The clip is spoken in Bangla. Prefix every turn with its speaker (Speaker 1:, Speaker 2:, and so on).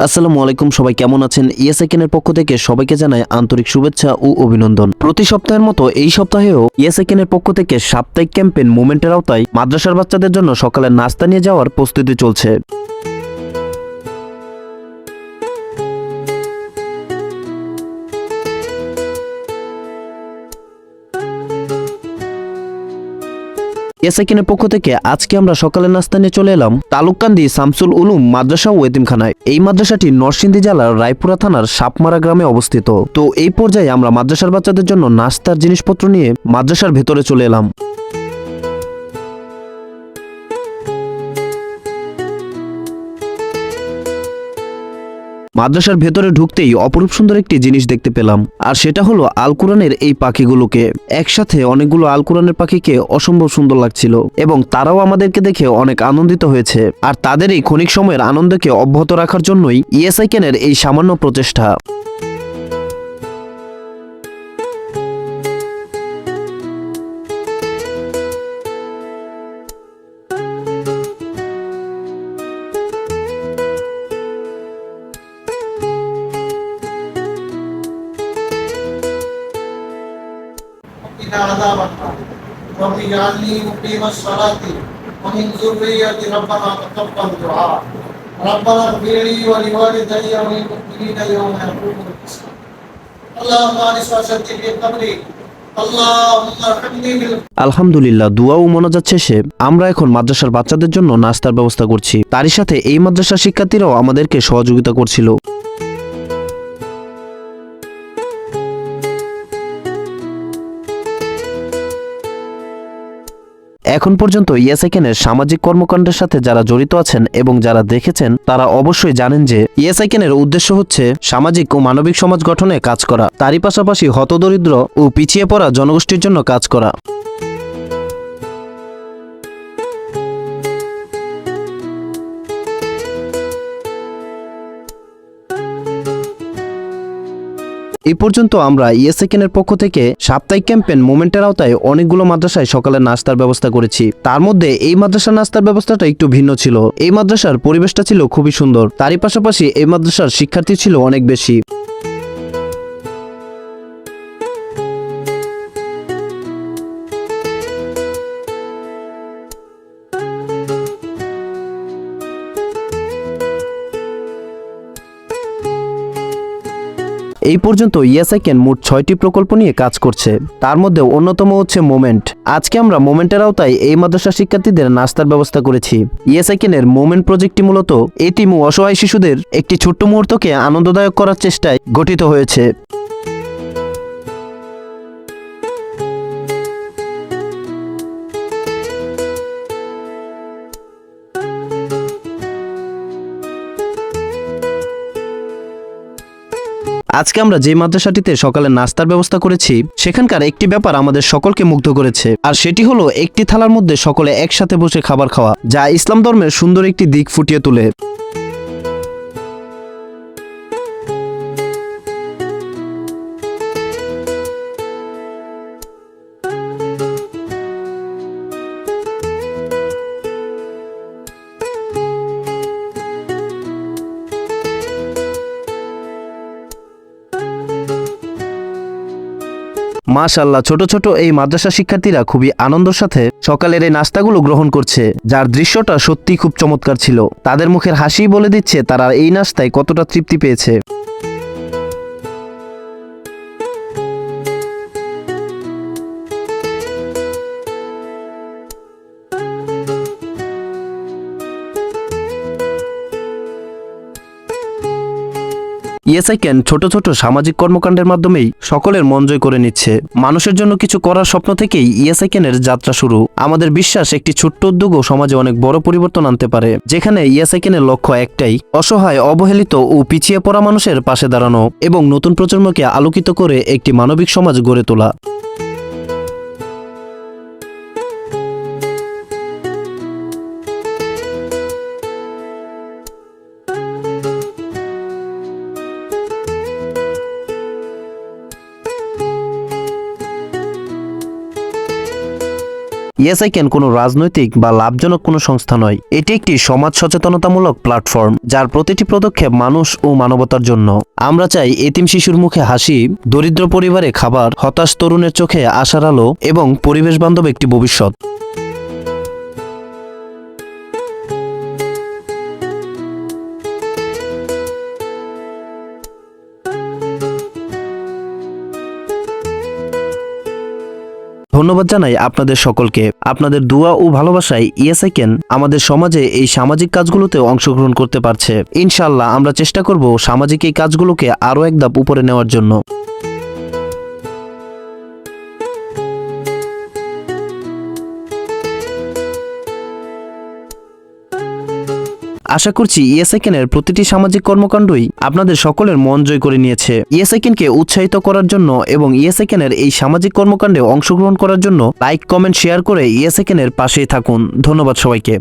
Speaker 1: আসসালামু আলাইকুম, সবাই কেমন আছেন? ইয়েসেকেনের পক্ষ থেকে সবাইকে জানাই আন্তরিক শুভেচ্ছা ও অভিনন্দন। প্রতি সপ্তাহের মতো এই সপ্তাহেও ইয়েসেকেনের পক্ষ থেকে সাপ্তাহিক ক্যাম্পেইন মুভমেন্টের আওতায় মাদ্রাসার বাচ্চাদের জন্য সকালে নাস্তা নিয়ে যাওয়ার প্রস্তুতি চলছে। ইয়েসেকেনের পক্ষ থেকে আজকে আমরা সকালে নাস্তা নিয়ে চলে এলাম তালুককান্দি শামসুল উলুম মাদ্রাসা ও এতিমখানায়। এই মাদ্রাসাটি নরসিংদী জেলার রায়পুরা থানার সাপমারা গ্রামে অবস্থিত। তো এই পর্যায়ে আমরা মাদ্রাসার বাচ্চাদের জন্য নাস্তার জিনিসপত্র নিয়ে মাদ্রাসার ভেতরে চলে এলাম। মাদ্রাসার ভেতরে ঢুকতেই অপরূপ সুন্দর একটি জিনিস দেখতে পেলাম, আর সেটা হলো আল কোরআনের এই পাখিগুলোকে। একসাথে অনেকগুলো আল কোরআনের পাখিকে অসম্ভব সুন্দর লাগছিল এবং তারাও আমাদেরকে দেখে অনেক আনন্দিত হয়েছে। আর তাদের এই ক্ষণিক সময়ের আনন্দকে অব্যাহত রাখার জন্যই ইয়েসআইকেনের এই সামান্য প্রচেষ্টা।
Speaker 2: عذاب النار رب اجعلني مقيم الصلاة ومن ذريتي ربنا تقبل دعاء ربنا اغفر لي ولوالدي وللمؤمنين يوم يقوم الحساب اللهم انس وسدد في قبري
Speaker 1: আলহামদুলিল্লাহ, দোয়া ও মোনাজাত শেষে আমরা এখন মাদ্রাসার বাচ্চাদের জন্য নাস্তার ব্যবস্থা করছি। তারই সাথে এই মাদ্রাসার শিক্ষার্থীরাও আমাদেরকে সহযোগিতা করছিল। এখন পর্যন্ত ইয়েসআইকেনের সামাজিক কর্মকাণ্ডের সাথে যারা জড়িত আছেন এবং যারা দেখেছেন তারা অবশ্যই জানেন যে ইয়েসআইকেনের উদ্দেশ্য হচ্ছে সামাজিক ও মানবিক সমাজ গঠনে কাজ করা, তারই পাশাপাশি হতদরিদ্র ও পিছিয়ে পড়া জনগোষ্ঠীর জন্য কাজ করা। এই পর্যন্ত আমরা ইয়েসআইকেনের পক্ষ থেকে সাপ্তাহিক ক্যাম্পেইন মুভমেন্টের আওতায় অনেকগুলো মাদ্রাসায় সকালে নাস্তার ব্যবস্থা করেছি। তার মধ্যে এই মাদ্রাসার নাস্তার ব্যবস্থাটা একটু ভিন্ন ছিল। এই মাদ্রাসার পরিবেশটা ছিল খুবই সুন্দর, তারই পাশাপাশি এই মাদ্রাসার শিক্ষার্থী ছিল অনেক বেশি। এই পর্যন্ত ইয়েসআইকেন মোট 6টি প্রকল্প নিয়ে কাজ করছে, তার মধ্যে অন্যতম হচ্ছে মোমেন্ট। আজকে আমরা মোমেন্টের আওতায় এই মাদ্রাসা শিক্ষার্থীদের নাস্তার ব্যবস্থা করেছি। ইয়েসআইকেনের মোমেন্ট প্রজেক্টটি মূলত এতিম ও অসহায় শিশুদের একটি ছোট্ট মুহূর্তকে আনন্দদায়ক করার চেষ্টায় গঠিত হয়েছে। আজকে আমরা যে মাদ্রাসাটিতে সকালে নাস্তার ব্যবস্থা করেছি সেখানকার একটি ব্যাপার আমাদের সকলকে মুগ্ধ করেছে, আর সেটি হলো একটি থালার মধ্যে সকলে একসাথে বসে খাবার খাওয়া, যা ইসলাম ধর্মের সুন্দর একটি দিক ফুটিয়ে তোলে। মাশাআল্লাহ, ছোট ছোট এই মাদ্রাসা শিক্ষার্থীরা খুবই আনন্দের সাথে সকালের এই নাস্তাগুলো গ্রহণ করছে, যার দৃশ্যটা সত্যি খুব চমৎকার ছিল। তাদের মুখের হাসি বলে দিচ্ছে তারা এই নাস্তায় কতটা তৃপ্তি পেয়েছে। ইয়েসআইকেন ছোট ছোট সামাজিক কর্মকাণ্ডের মাধ্যমেই সকলের মন জয় করে নিচ্ছে। মানুষের জন্য কিছু করার স্বপ্ন থেকেই ইয়েসআইকেনের যাত্রা শুরু। আমাদের বিশ্বাস একটি ছোট্ট উদ্যোগও সমাজে অনেক বড় পরিবর্তন আনতে পারে, যেখানে ইয়েসআইকেনের লক্ষ্য একটাই, অসহায়, অবহেলিত ও পিছিয়ে পড়া মানুষের পাশে দাঁড়ানো এবং নতুন প্রজন্মকে আলোকিত করে একটি মানবিক সমাজ গড়ে তোলা। ইএসআইকেন কোনো রাজনৈতিক বা লাভজনক কোনো সংস্থা নয়। এটি একটি সমাজ সচেতনতামূলক প্ল্যাটফর্ম, যার প্রতিটি পদক্ষেপ মানুষ ও মানবতার জন্য। আমরা চাই এতিম শিশুর মুখে হাসি, দরিদ্র পরিবারে খাবার, হতাশ তরুণের চোখে আশার আলো এবং পরিবেশ বান্ধব একটি ভবিষ্যৎ। ধন্যবাদ জানাই আপনাদের সকলকে। আপনাদের দোয়া ও ভালোবাসায় ইএসআইকেন আমাদের সমাজে এই সামাজিক কাজগুলোতে অংশগ্রহণ করতে পারছে। ইনশাআল্লাহ আমরা চেষ্টা করব সামাজিক এই কাজগুলোকে আরও এক ধাপ উপরে নেওয়ার জন্য। আশা করছি ইএসআইকেনের প্রতিটি সামাজিক কর্মকাণ্ডই আপনাদের সকলের মন জয় করে নিয়েছে। ইএসআইকেনকে উৎসাহিত করার জন্য এবং ইএসআইকেনের এই সামাজিক কর্মকাণ্ডে অংশগ্রহণ করার জন্য লাইক, কমেন্ট, শেয়ার করে ইএসআইকেনের পাশেই থাকুন। ধন্যবাদ সবাইকে।